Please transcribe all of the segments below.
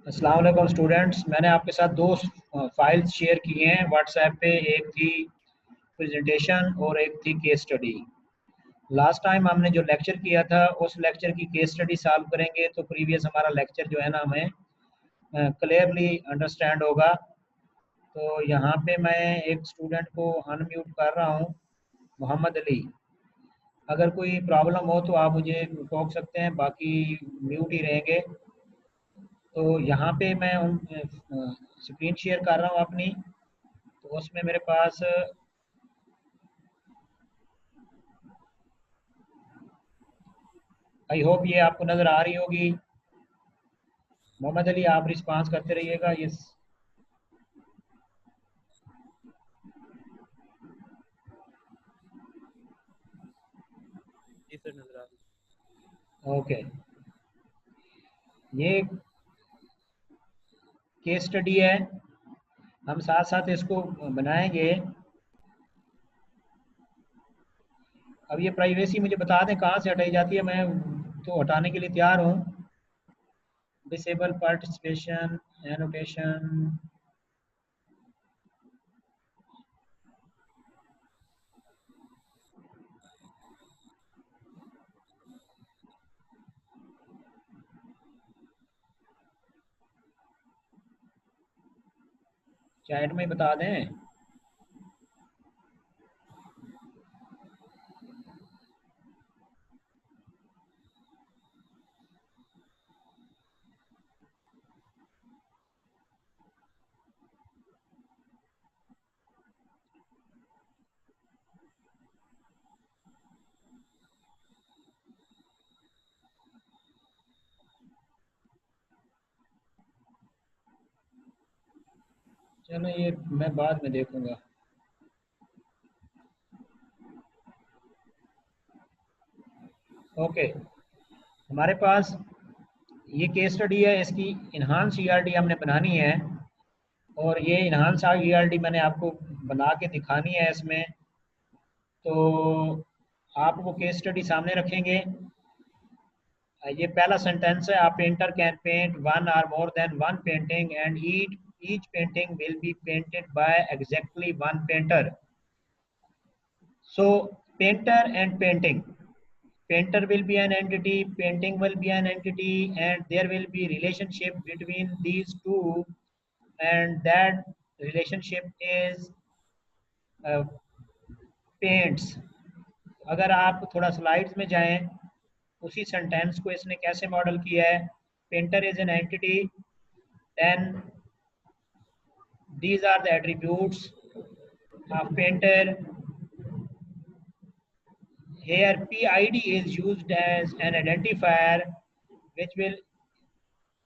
अस्सलाम वालेकुम स्टूडेंट्स। मैंने आपके साथ दो फाइल्स शेयर की हैं व्हाट्सएप पे। एक थी प्रेजेंटेशन और एक थी केस स्टडी। लास्ट टाइम हमने जो लेक्चर किया था उस लेक्चर की केस स्टडी सॉल्व करेंगे तो प्रीवियस हमारा लेक्चर जो है ना हमें क्लियरली अंडरस्टैंड होगा। तो यहाँ पे मैं एक स्टूडेंट को अनम्यूट कर रहा हूँ, मोहम्मद अली। अगर कोई प्रॉब्लम हो तो आप मुझे टोक सकते हैं, बाकी म्यूट ही रहेंगे। तो यहाँ पे मैं स्क्रीन शेयर कर रहा हूँ अपनी। तो उसमें मेरे पास आई होप ये आपको नज़र आ रही होगी। मोहम्मद अली, आप रिस्पांस करते रहिएगा। यस, जी सर, नजर आ रही ओके। ये केस स्टडी है, हम साथ साथ इसको बनाएंगे। अब ये प्राइवेसी मुझे बता दें कहाँ से हटाई जाती है, मैं तो हटाने के लिए तैयार हूँ। Disable participation annotation. चैट में बता दें। चलो, ये मैं बाद में देखूंगा। ओके, हमारे पास ये केस स्टडी है, इसकी इन्हांस ईआरडी हमने बनानी है। और ये इन्हांस ईआरडी मैंने आपको बना के दिखानी है इसमें। तो आप वो केस स्टडी सामने रखेंगे। ये पहला सेंटेंस है, आप पेंटर कैन पेंट वन और more than one painting and each painting will be painted bye exactly one painter. So painter and painting, painter will be an entity, painting will be an entity, and there will be relationship between these two, and that relationship is paints. अगर आप थोड़ा slides में जाएं, उसी sentence को इसने कैसे model किया है। Painter is an entity, then these are the attributes of painter. Here PID is used as an identifier which will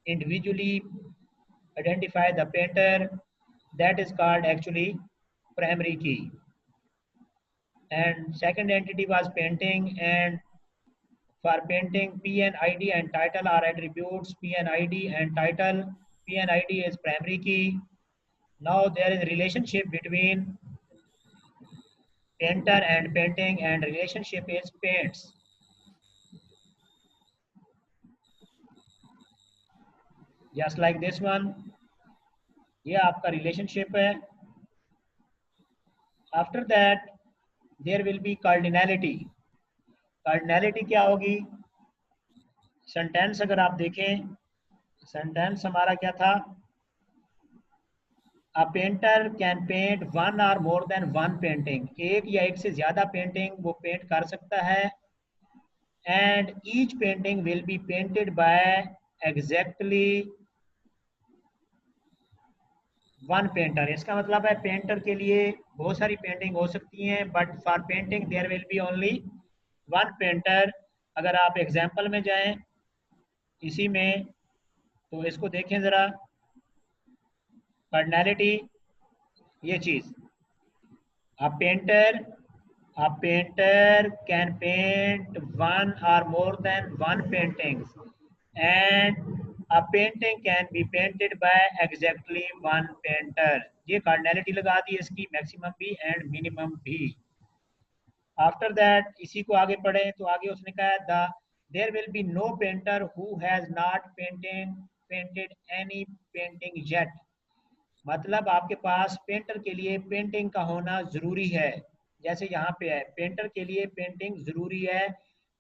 individually identify the painter. That is called actually primary key. And second entity was painting, and for painting PNID and title are attributes. PNID and title. PNID is primary key. Now there is a relationship between painter and painting, and relationship is paints. Just like this one, ये आपका relationship है। After that there will be cardinality. Cardinality क्या होगी? Sentence अगर आप देखें, sentence हमारा क्या था? A painter can pent one और मोर देन वन पेंटिंग, एक या एक से ज्यादा पेंटिंग वो पेंट कर सकता है। And each painting will be painted bye exactly one painter. इसका मतलब है पेंटर के लिए बहुत सारी पेंटिंग हो सकती हैं, but for painting there will be only one painter. अगर आप एग्जाम्पल में जाएं इसी में, तो इसको देखें ज़रा। कार्डिनैलिटी, ये चीज़, a painter a painter can paint one or more than one paintings, and a painting can be painted by exactly one painter। ये कार्डिनैलिटी लगा दी इसकी, मैक्सिमम भी एंड मिनिमम भी। आफ्टर दैट इसी को आगे पढ़ें तो आगे उसने कहा the there will be no painter who has not painted painted any painting yet, मतलब आपके पास पेंटर के लिए पेंटिंग का होना जरूरी है। जैसे यहाँ पे है, पेंटर के लिए पेंटिंग जरूरी है,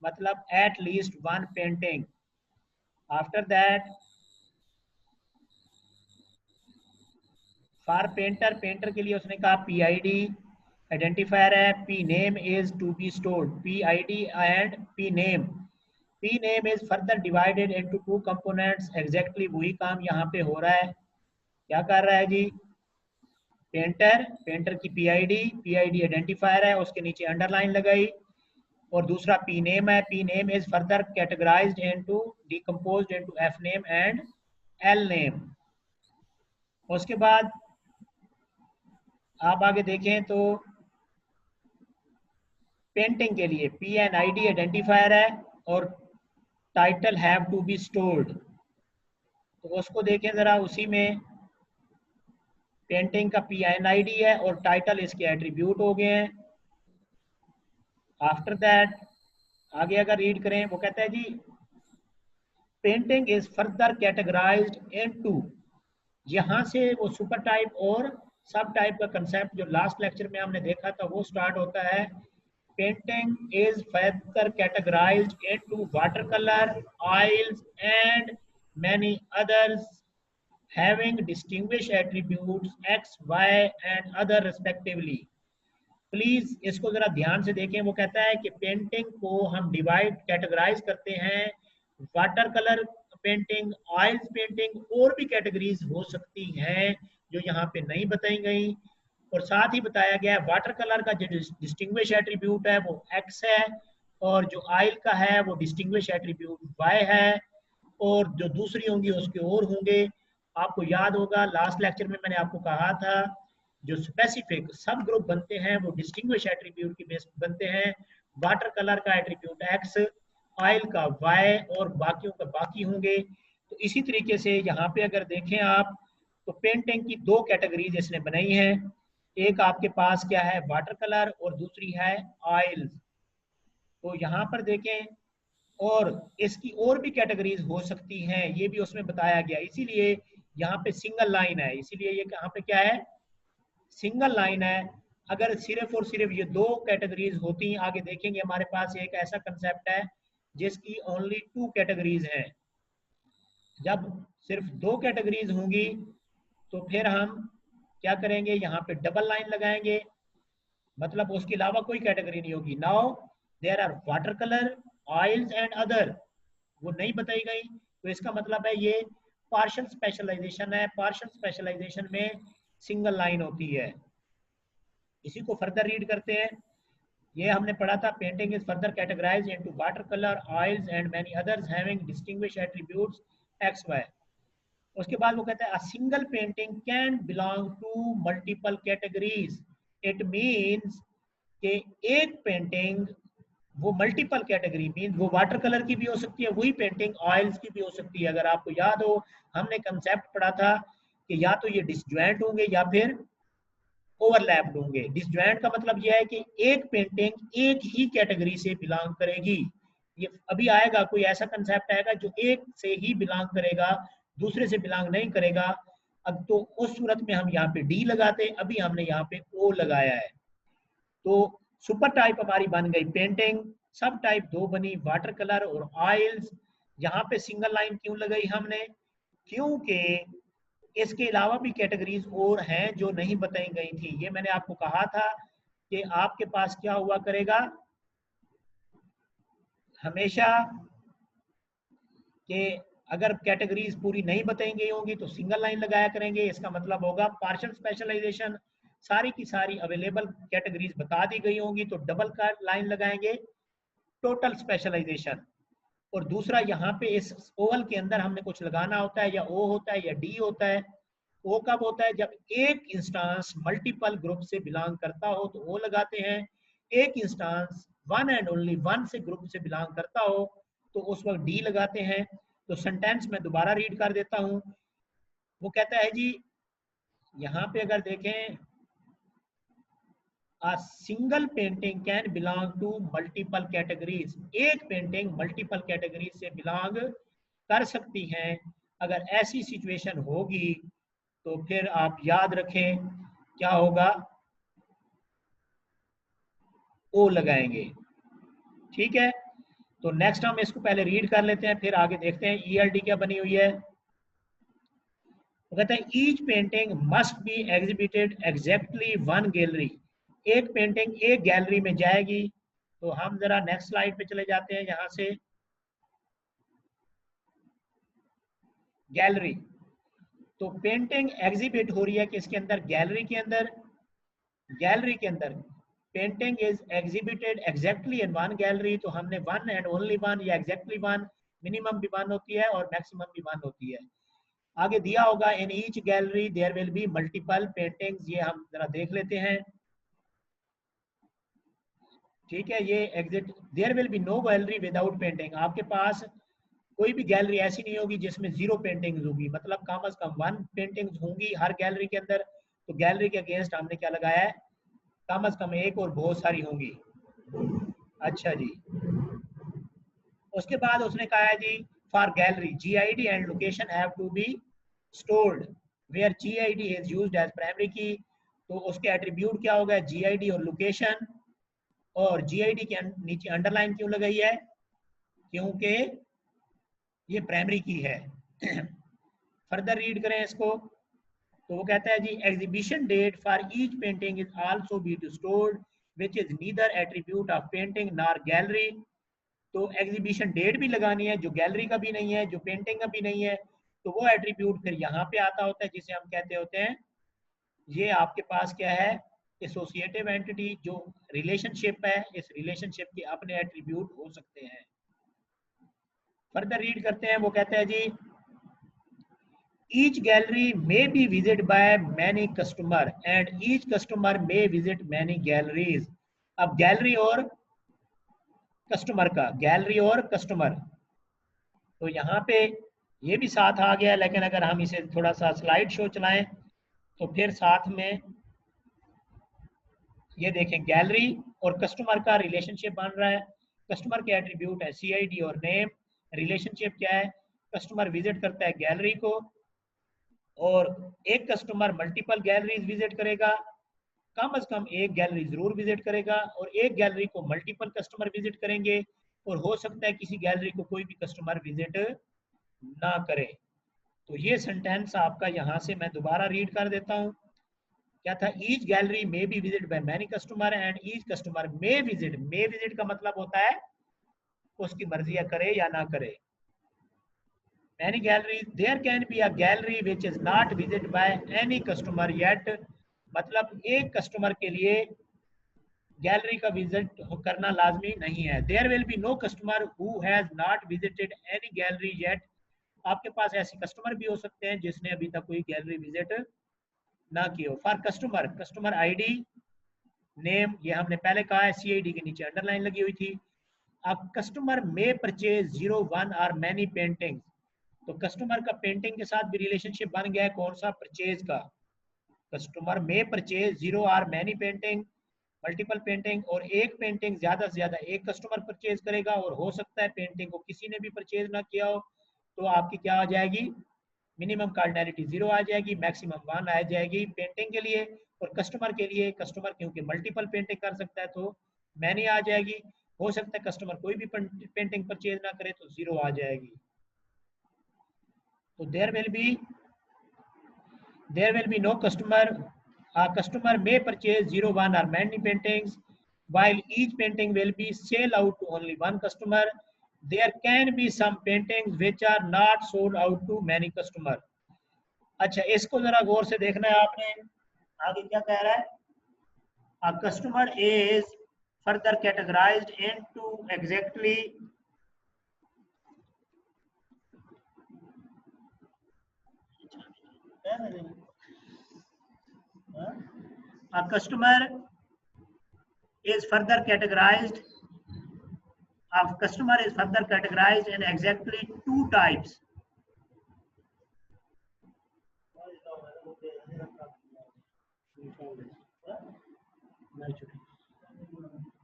मतलब at least one painting. After that for painter, painter के लिए उसने कहा पी आई डी आइडेंटिफायर है, P name is to be stored, P I D and P name. P name is further divided into two components, exactly वही काम यहाँ पे हो रहा है। क्या कर रहा है जी, पेंटर, पेंटर की पीआईडी, पीआईडी आइडेंटिफायर है, उसके नीचे अंडरलाइन लगाई, और दूसरा पी नेम है, P name is further categorized into decomposed into F name and L name. उसके बाद आप आगे देखें तो पेंटिंग के लिए P N I D identifier है और title have to be stored, तो उसको देखें जरा, उसी में पेंटिंग का पी एन आई डी है और टाइटल इसके एट्रीब्यूट हो गए हैं। आफ्टर दैट आगे अगर रीड करें, वो कहता है जी painting is further categorized into, यहाँ से वो सुपर टाइप और सब टाइप का कंसेप्ट जो लास्ट लेक्चर में हमने देखा था वो स्टार्ट होता है। Painting is further categorized into water colour, oils and many others having distinguished attributes x, y and other respectively। Please इसको जरा ध्यान से देखें, वो कहता है कि पेंटिंग को हम डिवाइड कैटेगराइज करते हैं, water colour painting, oils painting, और भी कैटेगरीज हो सकती हैं जो यहाँ पे नहीं बताई गई। और साथ ही बताया गया है वाटर कलर का जो डिस्टिंग्विश एट्रीब्यूट है वो x है, और जो ऑयल का है वो डिस्टिंग्विश एट्रीब्यूट y है, और जो दूसरी होंगी उसके और होंगे। आपको याद होगा लास्ट लेक्चर में मैंने आपको कहा था जो स्पेसिफिक सब ग्रुप बनते हैं वो डिस्टिंग्विश एट्रीब्यूट की बेस बनते हैं। वाटर कलर का एट्रीब्यूट x, ऑयल का y, और बाकियों का बाकी होंगे। तो इसी तरीके से यहाँ पे अगर देखें आप तो पेंटिंग की दो कैटेगरीज इसने बनाई हैं, एक आपके पास क्या है वाटर कलर और दूसरी है ऑयल। तो यहाँ पर देखें, और इसकी और भी कैटेगरीज हो सकती हैं, ये भी उसमें बताया गया, इसीलिए यहाँ पे सिंगल लाइन है, इसीलिए ये यहाँ पे क्या है, सिंगल लाइन है। अगर सिर्फ और सिर्फ ये दो कैटेगरीज होती, आगे देखेंगे हमारे पास एक ऐसा कंसेप्ट है जिसकी ओनली टू कैटेगरीज हैं। जब सिर्फ दो कैटेगरीज होंगी तो फिर हम क्या करेंगे, यहाँ पे डबल लाइन लगाएंगे, मतलब उसके अलावा कोई कैटेगरी नहीं होगी। Now there are water colour, oils and other, वो नहीं बताई गई, तो इसका मतलब है ये पार्शियल स्पेशलाइजेशन है। पार्शियल स्पेशलाइजेशन में सिंगल लाइन होती है। इसी को फर्दर रीड करते हैं। ये हमने पढ़ा था, painting is further categorized into water colour, oils and many others having distinguish attributes X Y. उसके बाद वो कहता है a single painting can belong to multiple categories. It means कि एक पेंटिंग वो मल्टीपल कैटेगरी मीन वो वाटर कलर की भी हो सकती है, वही पेंटिंग ऑयल्स की भी हो सकती है। अगर आपको याद हो हमने कंसेप्ट पढ़ा था कि या तो ये डिसज्वाइंट होंगे या फिर ओवरलैप्ड होंगे। डिसज्वाइंट का मतलब यह है कि एक पेंटिंग एक ही कैटेगरी से बिलोंग करेगी। ये अभी आएगा, कोई ऐसा कंसेप्ट आएगा जो एक से ही बिलोंग करेगा, दूसरे से बिलोंग नहीं करेगा। अब तो उस सूरत में हम यहाँ पे डी लगाते, अभी हमने यहाँ पे ओ लगाया है। तो सुपर टाइप हमारी बन गई पेंटिंग, सब टाइप दो बनी वाटर कलर और ऑयल्स। यहाँ पे सिंगल लाइन क्यों लगाई हमने, क्योंकि इसके अलावा भी कैटेगरीज और हैं जो नहीं बताई गई थी। ये मैंने आपको कहा था कि आपके पास क्या हुआ करेगा हमेशा, कि अगर कैटेगरीज पूरी नहीं बताई गई होंगी तो सिंगल लाइन लगाया करेंगे, इसका मतलब होगा पार्शियल स्पेशलाइजेशन। सारी की सारी अवेलेबल कैटेगरीज बता दी गई होंगी तो डबल का लाइन लगाएंगे, टोटल स्पेशलाइजेशन। और दूसरा यहाँ पे इस ओवल के अंदर हमने कुछ लगाना होता है, या ओ होता है या डी होता है। ओ कब होता है, जब एक इंस्टांस मल्टीपल ग्रुप से बिलोंग करता हो तो ओ लगाते हैं। एक instance one and only one से ग्रुप से बिलोंग करता हो तो उस वक्त डी लगाते हैं। तो सेंटेंस में दोबारा रीड कर देता हूं। वो कहता है जी यहाँ पे अगर देखें, A single painting can belong to multiple categories। एक पेंटिंग मल्टीपल कैटेगरी से बिलोंग कर सकती हैं अगर ऐसी सिचुएशन होगी तो फिर आप याद रखें क्या होगा, ओ लगाएंगे। ठीक है, तो नेक्स्ट हम इसको पहले रीड कर लेते हैं, फिर आगे देखते हैं ईएलडी क्या बनी हुई है। वो कहते हैं each painting must be exhibited exactly one gallery. एक पेंटिंग एक गैलरी में जाएगी। तो हम जरा नेक्स्ट स्लाइड पे चले जाते हैं, यहाँ से गैलरी। तो पेंटिंग एग्जिबिट हो रही है किसके अंदर, गैलरी के अंदर। गैलरी के अंदर painting is exhibited exactly in one gallery. तो हमने वन एंड ओनली वन या एग्जैक्टली वन, मिनिमम भी वन होती है और मैक्सिमम भी वन होती है। आगे दिया होगा in each gallery there will be multiple paintings, ये हम जरा देख लेते हैं। ठीक है, ये exit there will be no gallery without painting. आपके पास कोई भी गैलरी ऐसी नहीं होगी जिसमें जीरो पेंटिंग्स होगी, मतलब कम से कम वन पेंटिंग्स होंगी हर गैलरी के अंदर। तो गैलरी के अगेंस्ट हमने क्या लगाया है, कम से कम एक और बहुत सारी होंगी। अच्छा जी, उसके बाद उसने कहा है जी for gallery GID and location have to be stored where GID is used as primary key. तो उसके एट्रीब्यूट क्या होगा, GID और लोकेशन। और GID के नीचे अंडरलाइन क्यों लगाई है, क्योंकि ये प्राइमरी की है। फर्दर रीड करें इसको। तो वो कहता है जी exhibition date for each painting is also be stored which is neither attribute of painting nor gallery. तो एग्जीबिशन डेट भी लगानी है, जो गैलरी का भी नहीं है, जो पेंटिंग का भी नहीं है। तो वो एट्रीब्यूट फिर यहाँ पे आता होता है जिसे हम कहते होते हैं, ये आपके पास क्या है, एसोसिएटिव एंटिटी। जो रिलेशनशिप है, इस रिलेशनशिप के अपने एट्रीब्यूट हो सकते हैं। फर्दर रीड करते हैं। वो कहते हैं जी each gallery may be visited by many customer and each customer may visit many galleries। अब गैलरी और कस्टमर का, गैलरी और कस्टमर, तो यहाँ पे ये भी साथ आ गया, लेकिन अगर हम इसे थोड़ा सा स्लाइड शो चलाएं तो फिर साथ में ये देखें गैलरी और कस्टमर का रिलेशनशिप बन रहा है। कस्टमर के एट्रीब्यूट है CID और नेम। रिलेशनशिप क्या है, कस्टमर विजिट करता है गैलरी को और एक कस्टमर मल्टीपल गैलरीज विजिट करेगा, कम से कम एक गैलरी जरूर विजिट करेगा और एक गैलरी को मल्टीपल कस्टमर विजिट करेंगे और हो सकता है किसी गैलरी को कोई भी कस्टमर विजिट ना करे। तो ये सेंटेंस आपका यहाँ से मैं दोबारा रीड कर देता हूँ। क्या था, each gallery may be visit by many customer and each customer may visit. May visit का मतलब होता है उसकी मर्जी करे या ना करे। Many galleries, there can be a gallery which is not visited by any customer yet। मतलब एक कस्टमर के लिए गैलरी का विजिट करना लाजमी नहीं है। There will be no customer who has not visited any gallery yet। आपके पास ऐसे कस्टमर भी हो सकते हैं जिसने अभी तक कोई गैलरी विजिट ना की हो। For customer, customer ID name, ये हमने पहले कहा है, CID के नीचे अंडरलाइन लगी हुई थी। अब कस्टमर में परचेज 0, 1 और मैनी पेंटिंग्स। तो कस्टमर का पेंटिंग के साथ भी रिलेशनशिप बन गया है, कौन सा, परचेज का। कस्टमर में purchase 0 or many painting, multiple painting, और एक पेंटिंग ज्यादा से ज्यादा एक कस्टमर परचेज करेगा और हो सकता है पेंटिंग को किसी ने भी परचेज ना किया हो। तो आपकी क्या आ जाएगी, मिनिमम कार्डिनैलिटी 0 आ जाएगी, मैक्सिमम 1 आ जाएगी पेंटिंग के लिए। और कस्टमर के लिए, कस्टमर क्योंकि मल्टीपल पेंटिंग कर सकता है तो मैनी आ जाएगी। हो सकता है कस्टमर कोई भी पेंटिंग परचेज ना करे तो 0 आ जाएगी। तो there will be no customer, a customer may purchase 0, 1 or many paintings, while each painting will be sell out to only one customer। There can be some paintings which are not sold out to many customer। अच्छा, इसको जरा गौर से देखना है आपने, आगे क्या कह रहा है, a customer is further categorized into exactly a customer is further categorized in exactly two types।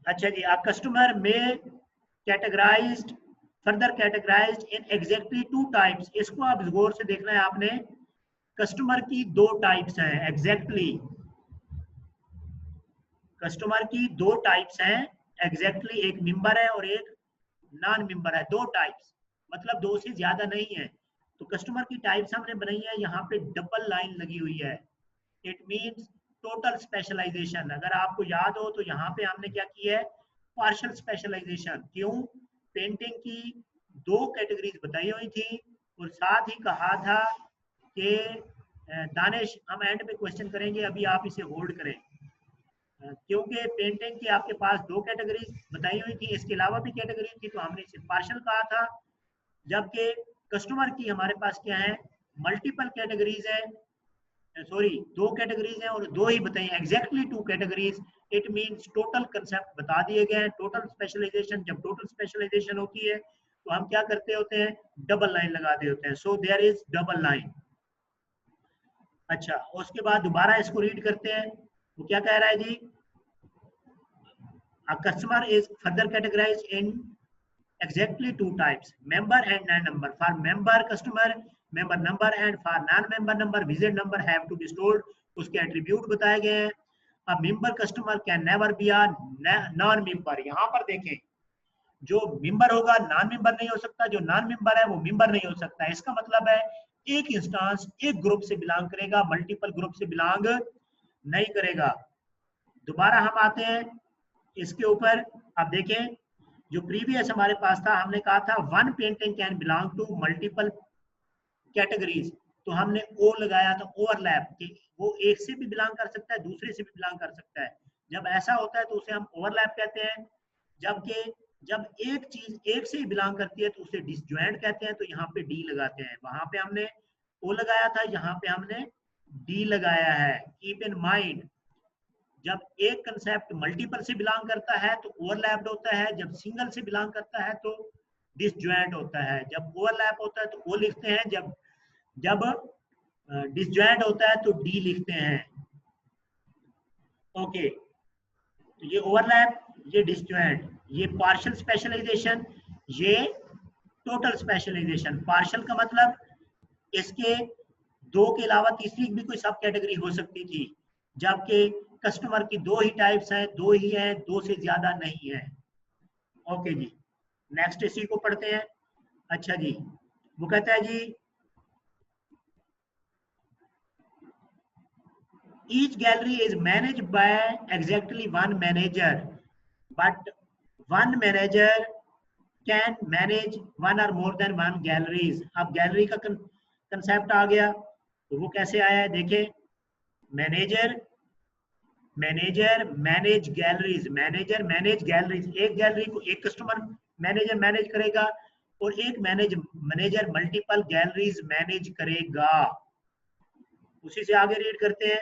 अच्छा जी, a customer may categorized further categorised in exactly two types. इसको आप गौर से देखना है आपने, कस्टमर की दो टाइप्स हैं एग्जैक्टली, कस्टमर की दो टाइप्स हैं एग्जैक्टली, एक मेंबर है और एक नॉन मेंबर है, दो टाइप्स, मतलब दो से ज्यादा नहीं है। तो कस्टमर की टाइप्स हमने बनाई है, यहाँ पे डबल लाइन लगी हुई है, इट मींस टोटल स्पेशलाइजेशन। अगर आपको याद हो तो यहाँ पे हमने क्या किया है, पार्शियल स्पेशलाइजेशन। क्यों? पेंटिंग की दो कैटेगरीज बताई हुई थी और साथ ही कहा था कि दानिश हम एंड पे क्वेश्चन करेंगे, अभी आप इसे होल्ड करें, क्योंकि पेंटिंग की आपके पास दो कैटेगरी बताई हुई थी, इसके अलावा भी कैटेगरी थी, तो हमने इसे पार्शियल कहा था। जबकि कस्टमर की हमारे पास क्या है, मल्टीपल कैटेगरीज है, सॉरी दो कैटेगरीज हैं और दो ही बताई, exactly two categories, it means total concept बता दिए गए हैं। टोटल स्पेशलाइजेशन, जब टोटल स्पेशलाइजेशन होती है तो हम क्या करते होते हैं, डबल लाइन लगा देते होते हैं, so there is double line. अच्छा, उसके बाद दोबारा इसको रीड करते हैं, वो क्या कह रहा है जी, a customer is further categorized in exactly two types, member and non-member. For member customer, member number, and for non-member number, visit number have to be stored. उसके एट्रीब्यूट बताए गए हैं। A member customer can never be a non-member। यहाँ पर देखें, जो member होगा non member नहीं हो सकता, जो नॉन मेंबर है वो मेंबर नहीं हो सकता। इसका मतलब है एक इंस्टांस एक ग्रुप से बिलोंग करेगा, मल्टीपल ग्रुप से बिलोंग नहीं करेगा। दोबारा हम आते हैं इसके ऊपर, आप देखें जो प्रीवियस हमारे पास था, हमने कहा था one painting can belong to multiple categories, तो हमने ओ लगाया था ओवरलैप कि वो एक से भी बिलोंग कर सकता है, दूसरे से भी बिलोंग कर सकता है। जब ऐसा होता है तो उसे हम ओवरलैप कहते हैं। जबकि जब एक चीज एक से ही बिलोंग करती है तो उसे डिसजॉइंट कहते हैं, तो यहाँ पे डी लगाते हैं। वहां पे हमने ओ लगाया था, यहाँ पे हमने डी लगाया है। कीप इन माइंड, जब एक कंसेप्ट मल्टीपल से बिलोंग करता है तो ओवरलैप्ड होता है, जब सिंगल से बिलोंग करता है तो डिसजॉइंट होता है। जब ओवरलैप होता है तो ओ लिखते हैं, जब जब डिसजॉइंट होता है तो डी लिखते हैं। ओके, तो ये ओवरलैप, ये डिसजॉइंट, ये पार्शियल स्पेशलाइजेशन, ये टोटल स्पेशलाइजेशन। पार्शियल का मतलब इसके दो के अलावा तीसरी भी कोई सब कैटेगरी हो सकती थी, जबकि कस्टमर की दो ही टाइप्स हैं, दो ही हैं, दो से ज्यादा नहीं है। ओके जी, नेक्स्ट इसी को पढ़ते हैं। अच्छा जी, वो कहता है जी each gallery is managed by exactly one manager, but one manager can manage one or more than one galleries। अब गैलरी का कंसेप्ट आ गया, तो वो कैसे आया है देखें, manager manager manage galleries, manager manage galleries, एक गैलरी को एक कस्टमर मैनेजर मैनेज करेगा और एक मैनेजर मल्टीपल गैलरीज मैनेज करेगा। उसी से आगे रीड करते हैं।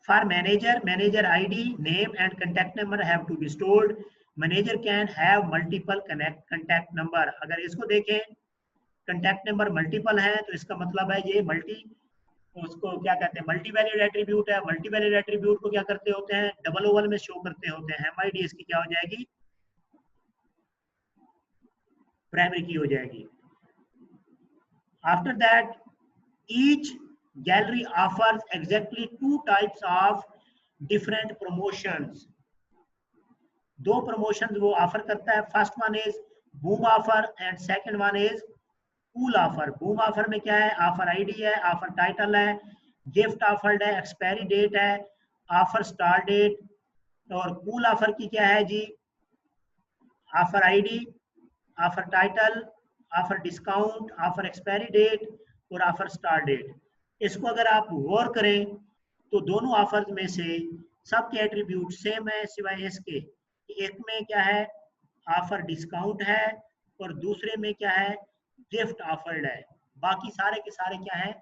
For manager, manager ID, name and contact number have to be stored. Manager can have multiple contact number। अगर इसको देखें contact number multiple है तो इसका मतलब है ये मल्टी, उसको क्या कहते हैं, मल्टी वैल्यूड एट्रीब्यूट है। मल्टी वैल्यूड एट्रीब्यूट को क्या करते होते हैं, डबल ओवल में शो करते होते हैं। MID इसकी क्या हो जाएगी, प्राइमरी की हो जाएगी। After that, each gallery offers exactly two types of different promotions। दो प्रमोशन वो ऑफर करता है। First one is boom offer and second one is cool offer. Boom offer में क्या है, ऑफर आईडी है, ऑफर टाइटल है, गिफ्ट ऑफर्ड है, एक्सपायरी डेट है, ऑफर स्टार डेट। और कूल ऑफर की क्या है जी, offer ID, offer title, offer discount, offer expiry date और ऑफर स्टार डेट। इसको अगर आप गौर करें तो दोनों ऑफर्स में से सबके एट्रीब्यूट सेम है, सिवाय इसके एक में क्या है, ऑफर डिस्काउंट है और दूसरे में क्या है, गिफ्ट ऑफर्ड है। बाकी सारे के सारे क्या है,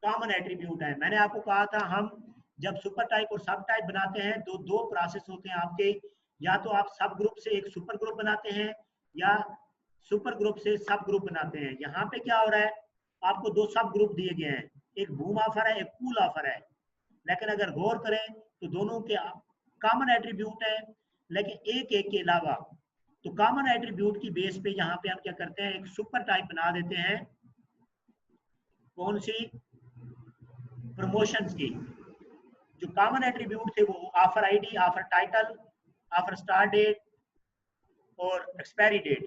कॉमन एट्रीब्यूट है। मैंने आपको कहा था हम जब सुपर टाइप और सब टाइप बनाते हैं तो दो प्रोसेस होते हैं आपके, या तो आप सब ग्रुप से एक सुपर ग्रुप बनाते हैं या सुपर ग्रुप से सब ग्रुप बनाते हैं। यहाँ पे क्या हो रहा है, आपको दो सब ग्रुप दिए गए हैं, एक बूम ऑफर है, एक कूल ऑफर है। लेकिन अगर गौर करें तो दोनों के कॉमन एट्रीब्यूट है, लेकिन एक एक के अलावा तो कॉमन एट्रीब्यूट की बेस पे यहाँ पे हम क्या करते हैं, एक सुपर टाइप बना देते हैं। कौन सी? प्रमोशंस की। जो कॉमन एट्रीब्यूट थे वो offer ID, offer title, offer start date और एक्सपायरी डेट,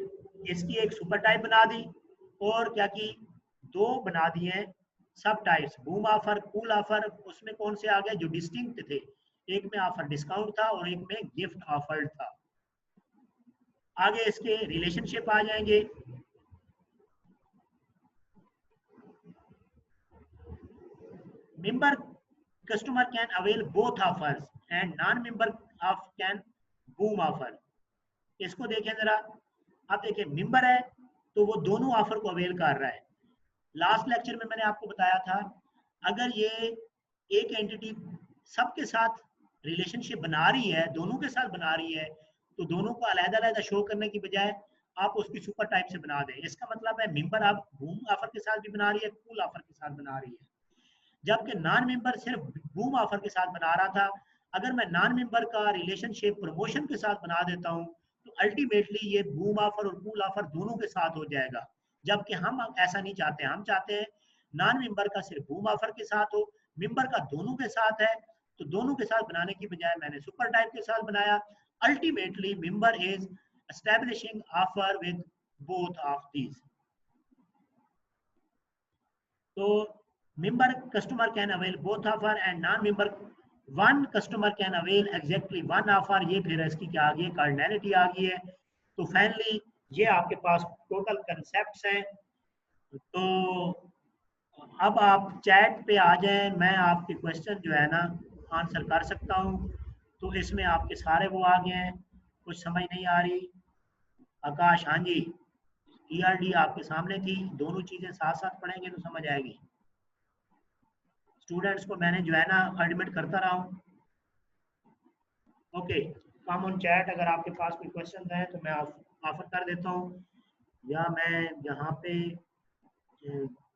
इसकी एक सुपर टाइप बना दी। और क्या की, दो बना दिए सब types, boom offer, cool offer. उसमें कौन से आ गए जो डिस्टिंक्ट थे, एक में ऑफर डिस्काउंट था और एक में गिफ्ट ऑफर था। आगे इसके रिलेशनशिप आ जाएंगे। member customer can avail both offers and non-member of can boom offer। इसको देखें जरा। अब देखिए मेंबर है तो वो दोनों ऑफर को अवेल कर रहा है। लास्ट लेक्चर में मैंने आपको बताया था, अगर ये एक एंटिटी सबके साथ रिलेशनशिप बना रही है, दोनों के साथ बना रही है, तो दोनों को अलग-अलग शो करने की बजाय आप उसकी सुपर टाइप से बना दें। इसका मतलब है मेंबर आप बूम ऑफर के साथ भी बना रही है, कूल ऑफर के साथ बना रही है, जबकि नॉन मेंबर सिर्फ बूम ऑफर के साथ बना रहा था। अगर मैं नॉन मेंबर का रिलेशनशिप प्रमोशन के साथ बना देता हूं तो अल्टीमेटली ये बूम ऑफर और कूल ऑफर दोनों के साथ हो जाएगा, जबकि हम ऐसा नहीं चाहते। हम चाहते हैं नॉन मेंबर का सिर्फ बूम ऑफर के साथ हो, मेंबर का दोनों के साथ है। तो दोनों के साथ बनाने की बजाय मैंने सुपर टाइप के साथ बनाया। Ultimately member is establishing offer with both of these. तो member customer can avail both offer and non-member one customer can avail exactly one offer। ये फिर इसकी क्या आ गई, कार्डिनलिटी आ गई है। तो फाइनली ये आपके पास टोटल कंसेप्ट्स हैं। तो अब आप चैट पे आ जाएं, मैं आपके क्वेश्चन जो है ना आंसर कर सकता हूँ। तो इसमें आपके सारे वो आ गए हैं। कुछ समझ नहीं आ रही? आकाश, हाँ जी, ईआरडी आपके सामने थी, दोनों चीजें साथ साथ पढ़ेंगे तो समझ आएगी। स्टूडेंट्स को मैंने जो है ना एडमिट करता रहा हूँ। Okay, come on chat. अगर आपके पास कोई क्वेश्चन है तो मैं ऑफर कर देता हूँ, या मैं यहाँ पे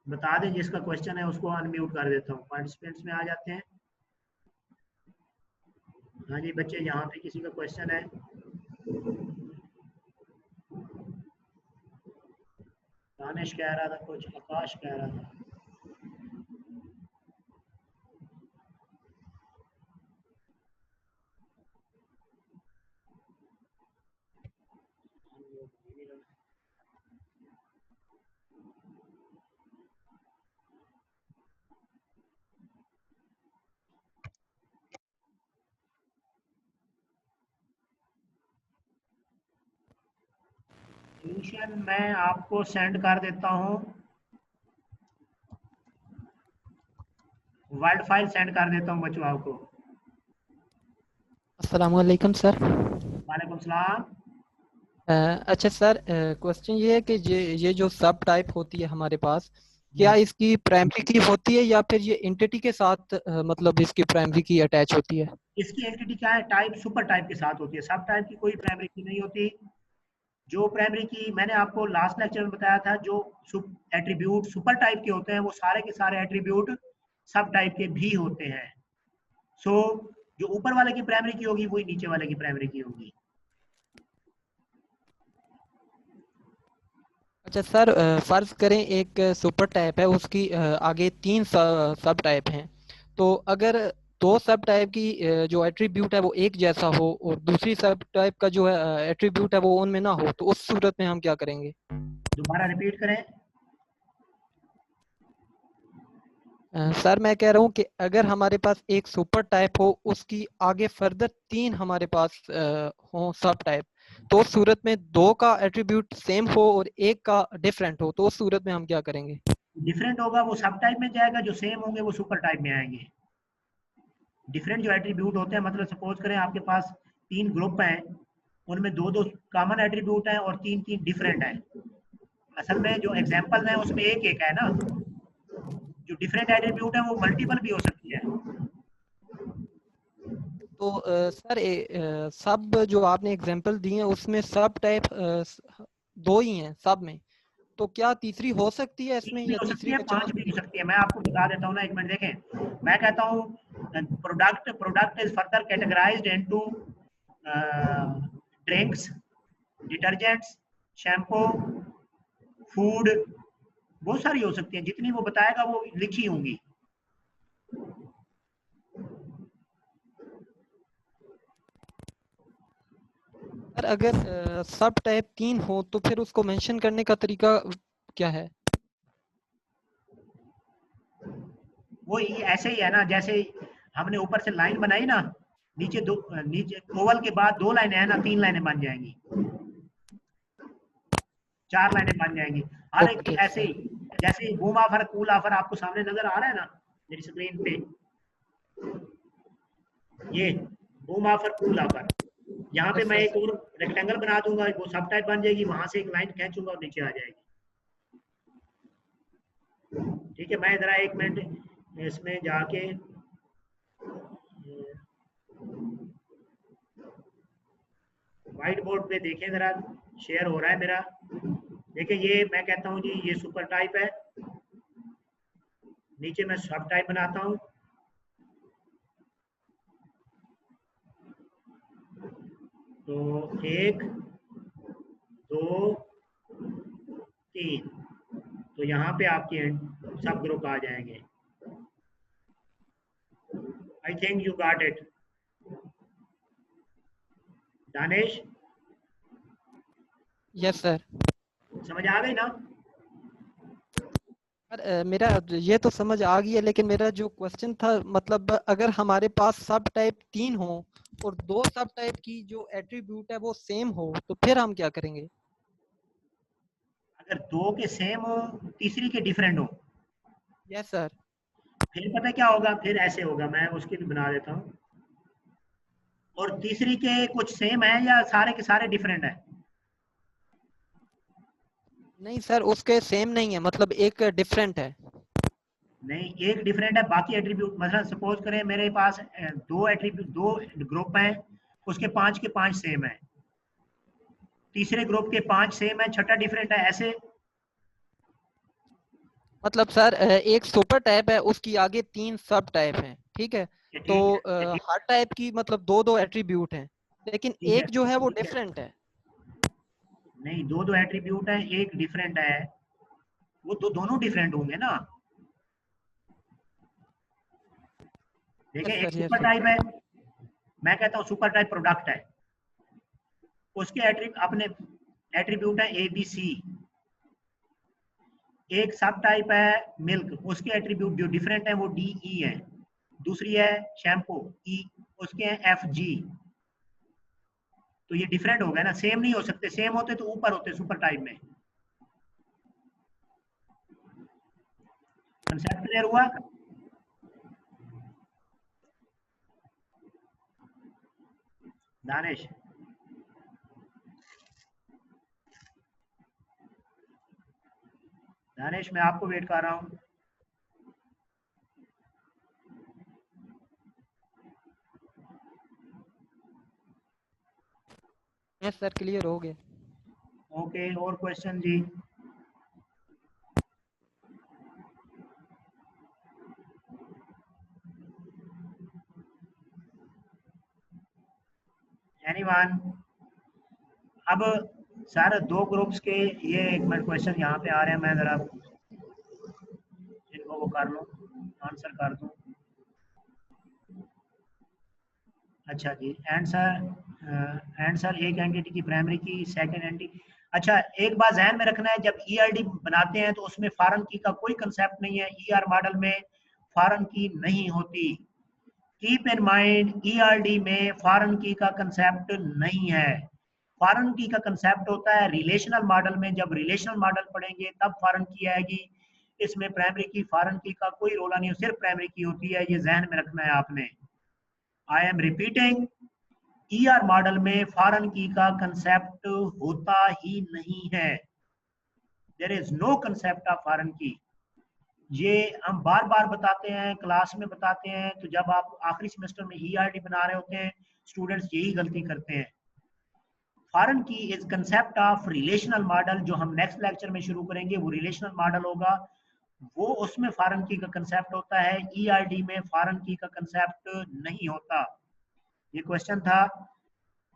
बता दें जिसका क्वेश्चन है उसको अनम्यूट कर देता हूँ। पार्टिसिपेंट्स में आ जाते हैं। हाँ जी बच्चे, यहाँ पे किसी का क्वेश्चन है? दानिश कह रहा था कुछ, आकाश कह रहा था। ट्यूशन मैं आपको सेंड कर देता हूँ, वर्ड फाइल सेंड कर देता हूँ बच्चों आपको। अस्सलाम वालेकुम सर। वालेकुम सलाम। अच्छा सर, क्वेश्चन ये है कि ये जो सब टाइप होती है हमारे पास, क्या इसकी प्राइमरी की होती है या फिर ये एंटिटी के साथ मतलब इसकी प्राइमरी की अटैच होती है? इसकी एंटिटी क्या है? टाइप सुपर टाइप के साथ होती है, सब टाइप की कोई प्राइमरी की नहीं होती। जो प्राइमरी की मैंने आपको लास्ट लेक्चर में बताया था, जो एट्रीब्यूट सुपर टाइप के होते हैं वो सारे के सारे एट्रीब्यूट सब टाइप के भी होते हैं। सो जो ऊपर वाले की प्राइमरी की होगी वही नीचे वाले की प्राइमरी की होगी। अच्छा सर, फर्ज करें एक सुपर टाइप है, उसकी आगे 3 सब टाइप हैं। तो अगर 2 सब टाइप की जो एट्रीब्यूट है वो एक जैसा हो और दूसरी सब टाइप का जो है एट्रीब्यूट है वो उनमें ना हो, तो उस सूरत में हम क्या करेंगे? दोबारा रिपीट करें। सर मैं कह रहा हूँ कि अगर हमारे पास एक सुपर टाइप हो, उसकी आगे फर्दर 3 हमारे पास हो सब टाइप, तो उस सूरत में 2 का एट्रीब्यूट सेम हो और एक का डिफरेंट हो, तो उस सूरत में हम क्या करेंगे? डिफरेंट होगा वो सब टाइप में जाएगा, जो सेम होंगे वो सुपर टाइप में आएंगे। डिफरेंट जो एट्रीब्यूट होते हैं, मतलब सपोज करें आपके पास 3 ग्रुप हैं, उनमें 2-2 कॉमन एट्रीब्यूट हैं और 3-3 डिफरेंट हैं। असल में जो एग्जांपल हैं उसमें एक-एक है ना, जो डिफरेंट एट्रीब्यूट है वो मल्टीपल भी हो सकती है। तो सर सब जो आपने एग्जांपल दिए हैं उसमें सब टाइप 2 ही हैं सब में, तो क्या तीसरी हो सकती है 3 इसमें भी या हो सकती तीसरी है, का 5 चांस? भी हो सकती है। मैं आपको बता देता हूँ ना, एक मिनट देखें। मैं कहता हूँ product is further categorized into drinks, detergents, shampoo, food, बहुत सारी हो सकती हैं, जितनी वो बताएगा वो लिखी होंगी। सर अगर सब टाइप 3 हो तो फिर उसको मेंशन करने का तरीका क्या है? वो ऐसे ही है ना, जैसे हमने ऊपर से लाइन बनाई ना, नीचे नीचे ओवल के बाद 2 लाइनें हैं ना, 3 लाइनें बन जाएंगी, 4 लाइनें बन जाएंगी हर एक की। ओके ऐसे सर। ही जैसे बूम ऑफर, कूल ऑफर आपको सामने नजर आ रहा है ना मेरी स्क्रीन पे, ये बूम ऑफर, कूल ऑफर। यहाँ पे यस मैं सर। एक और रेक्टेंगल बना दूंगा, वो सब टाइप बन जाएगी, वहां से एक लाइन खींचूंगा और नीचे आ जाएगी। ठीक है, मैं जरा 1 मिनट इसमें जाके व्हाइट बोर्ड पे देखें जरा, शेयर हो रहा है मेरा। देखिए ये मैं कहता हूँ जी, ये सुपर टाइप है, नीचे मैं सब टाइप बनाता हूँ। तो 1 2 3, तो यहाँ पे आपके सब ग्रुप आ जाएंगे। I think you got it Danish, yes sir. समझ आ गई ना? सर मेरा ये तो समझ आ गई है, लेकिन मेरा जो क्वेश्चन था, मतलब अगर हमारे पास सब टाइप 3 हो और 2 सब टाइप की जो एट्रीब्यूट है वो सेम हो तो फिर हम क्या करेंगे? अगर 2 के सेम हो, तीसरी के डिफरेंट हो, यस सर। फिर पता क्या होगा, फिर ऐसे होगा, मैं उसकी भी बना देता हूँ। और तीसरी के कुछ सेम है या सारे के सारे डिफरेंट है? नहीं सर, उसके सेम नहीं है, मतलब एक डिफरेंट है। नहीं, एक डिफरेंट है, बाकी एट्रीब्यूट, मतलब सपोज करें मेरे पास 2 एट्रीब्यूट, 2 ग्रुप हैं, उसके 5 के 5 सेम है, तीसरे ग्रुप के 5 सेम है, छठा डिफरेंट है, ऐसे। मतलब सर एक सुपर टाइप है, उसकी आगे 3 सब टाइप हैं, ठीक है? ये तो ठीक है, ये ठीक हर टाइप की मतलब 2-2 एट्रीब्यूट हैं, लेकिन ठीक है, एक जो है वो ठीक है। डिफरेंट है। नहीं, 2 एट्रीब्यूट है, एक डिफरेंट है, वो तो दोनों डिफरेंट होंगे ना। देखिए, यस एक sir, super yes sir. Type है, मैं कहता हूँ सुपर टाइप प्रोडक्ट है, उसके अपने एट्रीब्यूट है ए बी सी। एक सब टाइप है मिल्क, उसके एट्रीब्यूट जो डिफरेंट है वो डी ई है। दूसरी है शैम्पू, ई, उसके हैं एफ जी। तो ये डिफरेंट हो गए ना, सेम नहीं हो सकते, सेम होते तो ऊपर होते सुपर टाइप में। कंसेप्ट क्लियर हुआ? दानिश, दानिश मैं आपको वेट कर रहा हूँ। यस सर, क्लियर हो गए। ओके, और क्वेश्चन जी? एनीवन? अब सर 2 ग्रुप्स के, ये एक मिनट, क्वेश्चन यहाँ पे आ रहे हैं, मैं जरा इनको वो कर लूँ, आंसर कर दूँ। अच्छा जी, एंड सर एक एंटिटी की प्राइमरी की, सेकंड एंटिटी। अच्छा, एक बात ध्यान में रखना है, जब ईआरडी बनाते हैं तो उसमें फॉरेन की का कोई कंसेप्ट नहीं है, ईआर मॉडल में फॉरेन की नहीं होती। कीप इन माइंड, ईआरडी में फॉरेन की का कंसेप्ट नहीं है। फॉरेन की का कंसेप्ट होता है रिलेशनल मॉडल में, जब रिलेशनल मॉडल पढ़ेंगे तब फॉरेन की आएगी। इसमें प्राइमरी की फॉरेन की का कोई रोला नहीं, सिर्फ प्राइमरी की होती है, ये जहन में रखना है आपने। I am repeating, ER model में फॉरेन की का कंसेप्ट होता ही नहीं है। There is no concept of foreign key. ये हम बार बार बताते हैं, क्लास में बताते हैं, तो जब आप आखिरी सेमेस्टर में ईआरडी बना रहे होते हैं, स्टूडेंट्स यही गलती करते हैं। फॉरेन की is concept of relational model, जो हम नेक्स्ट लेक्चर में शुरू करेंगे वो रिलेशनल मॉडल होगा, वो उसमें फॉरेन की का कंसेप्ट होता है। ईआरडी में फॉरेन की का कंसेप्ट नहीं होता। ये क्वेश्चन था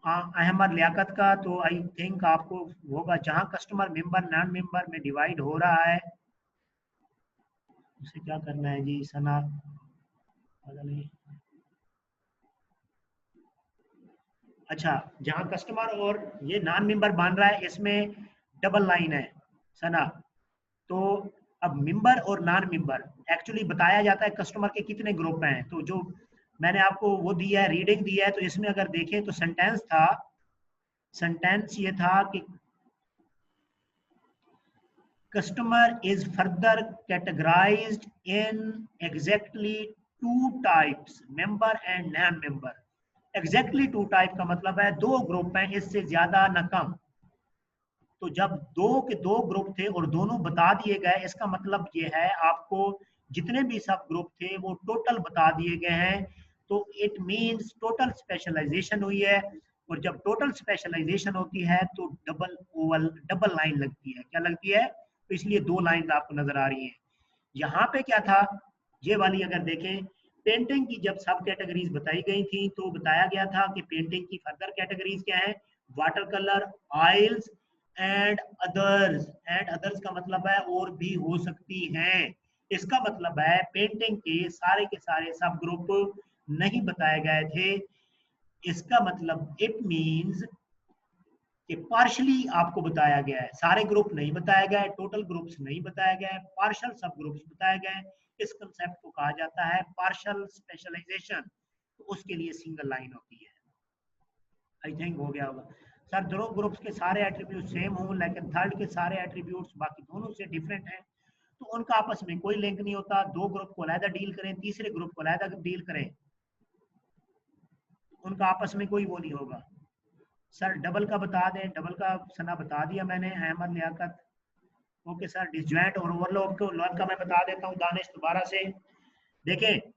अहमद लियाकत का, तो आई थिंक आपको होगा जहां कस्टमर मेंबर नॉन मेंबर में डिवाइड हो रहा है उसे क्या करना है जी सना, पता नहीं। अच्छा, जहां कस्टमर और ये नॉन मेंबर बन रहा है इसमें डबल लाइन है सना। तो अब मेंबर और नॉन मेंबर एक्चुअली बताया जाता है कस्टमर के कितने ग्रुप हैं। तो जो मैंने आपको वो दिया है, रीडिंग दिया है, तो इसमें अगर देखें तो सेंटेंस ये था कि customer is further categorized in exactly two types, member and non-member। exactly two type का मतलब है दो ग्रुप हैं, इससे ज्यादा न कम। तो जब दो के दो ग्रुप थे और दोनों बता दिए गए, इसका मतलब ये है आपको जितने भी सब ग्रुप थे वो टोटल बता दिए गए हैं। तो इट मींस टोटल स्पेशलाइजेशन हुई है, और जब टोटल स्पेशलाइजेशन होती है तो डबल लाइन लगती है। क्या लगती है? तो इसलिए दो लाइन आपको नजर आ रही है। यहाँ पे क्या था, ये वाली अगर देखें, पेंटिंग की जब सब कैटेगरीज बताई गई थी तो बताया गया था कि पेंटिंग की फर्दर कैटेगरीज क्या है, water colour, oils and others. And others का मतलब है और भी हो सकती हैं। इसका मतलब है पेंटिंग के सारे सब ग्रुप नहीं बताए गए थे। इसका मतलब इट मींस कि पार्शली आपको बताया गया है, सारे ग्रुप नहीं बताया गया है, टोटल ग्रुप्स नहीं बताया गया है, पार्शल सब ग्रुप्स बताए गए हैं। इस कंसेप्ट को कहा जाता है पार्शल स्पेशलाइजेशन। तो उसके लिए सिंगल लाइन होती है। आई थिंक हो गया होगा सर। दोनों ग्रुप्स के सारे एट्रीब्यूट सेम हों लेकिन थर्ड के सारे एट्रीब्यूट्स बाकी दोनों से डिफरेंट हैं, तो उनका आपस में कोई लिंक नहीं होता। दो ग्रुप को अलहदा डील करें, तीसरे ग्रुप को अलहदा डील करें, उनका आपस में कोई वो नहीं होगा। सर डबल का बता दें, डबल का सना बता दिया मैंने, Ahmed Liyaqat. Okay sir, disjoint और ओवरलैप का मैं बता देता हूँ दानिश दोबारा से। देखें,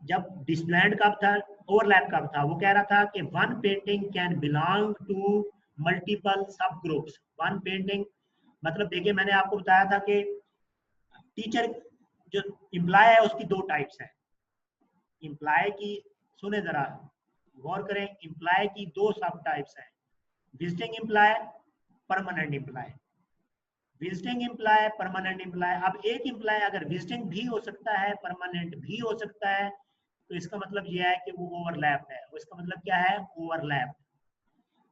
जब डिसजॉइंट कब था, ओवरलैप कब था, वो कह रहा था कि one painting can belong to multiple sub groups. One painting मतलब देखिए मैंने आपको बताया था कि टीचर जो इम्प्लॉय है उसकी दो टाइप्स हैं। इम्प्लॉय की, सुने जरा गौर करें, इम्प्लॉय की दो सब टाइप्स हैं, visiting employee, permanent employee. Visiting employee, permanent employee. अब एक एम्प्लॉय अगर विजिटिंग भी हो सकता है, परमानेंट भी हो सकता है, तो इसका मतलब यह है कि वो ओवरलैप है। इसका मतलब क्या है? ओवरलैप।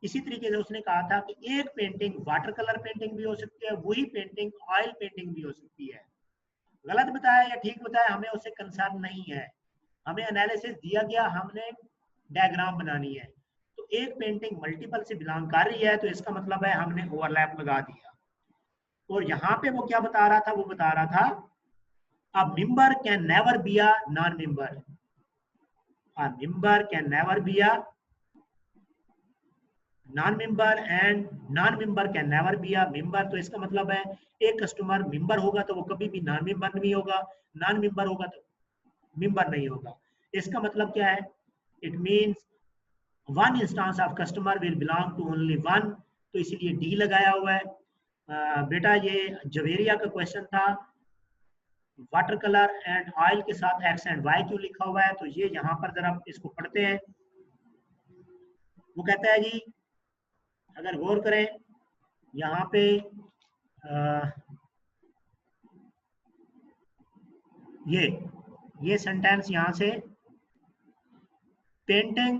इसी तरीके से उसने कहा था कि एक पेंटिंग वाटर कलर पेंटिंग भी हो सकती है, वही पेंटिंग ऑयल पेंटिंग भी हो सकती है। गलत बताया या ठीक बताया हमें उससे कंसर्न नहीं है, हमें एनालिसिस दिया गया, हमने डायग्राम बनानी है। तो एक पेंटिंग मल्टीपल से बिलोंग कर रही है तो इसका मतलब है हमने ओवरलैप लगा दिया। और यहाँ पे वो क्या बता रहा था, वो बता रहा था a member can never be a non-member, a member can never be a non-member and non-member can never be a member। तो इसका मतलब है एक कस्टमर मेंबर होगा तो वो कभी भी नॉन मेंबर नहीं होगा, नॉन मेंबर होगा तो मेंबर नहीं होगा। इसका मतलब क्या है? It means one instance of customer will belong to only one. तो इसीलिए डी लगाया हुआ है। बेटा ये जवेरिया का क्वेश्चन था, वाटर कलर एंड ऑयल के साथ एक्स एंड वाई क्यों लिखा हुआ है, तो ये यहाँ पर जरा इसको पढ़ते हैं। वो कहता है जी, अगर गौर करें यहाँ पे ये सेंटेंस यहाँ से, पेंटिंग